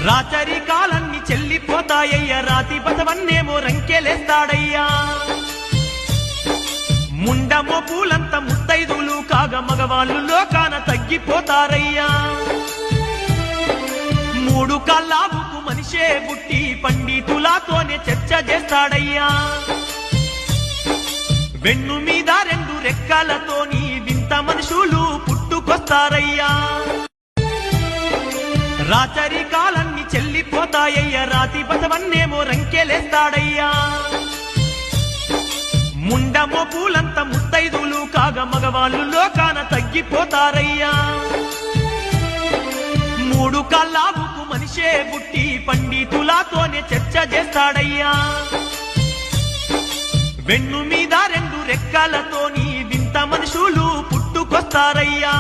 రాచరికాలన్నీ చెల్లిపోతాయ్యా, రాతి బసవన్నేమో రంకెలేస్తాడయ్యా. ముండమో పూలంత ముత్తైదులు కాగా మగవాళ్ళు లోకాన తగ్గిపోతారయ్యా. మూడు కల్లావుకు మనిషే బుట్టి పండితులతోనే చర్చ చేస్తాడయ్యా. వెన్ను మీద రెండు రెక్కలతోని వింత మనుషులు పుట్టుకొస్తారయ్యా. రాచరికాలన్నీ చెల్లిపోతాయ్యా, రాతి బసవన్నేమో రంకెలేస్తాడయ్యా. ముండమో పూలంత ముత్తైదులు కాగా మగవాళ్ళు లోకాన తగ్గిపోతారయ్యా. మూడు కల్లావుకు మనిషే బుట్టి పండితులతోనే చర్చ చేస్తాడయ్యా. వెన్ను మీద రెండు రెక్కలతోని వింత మనుషులు పుట్టుకొస్తారయ్యా.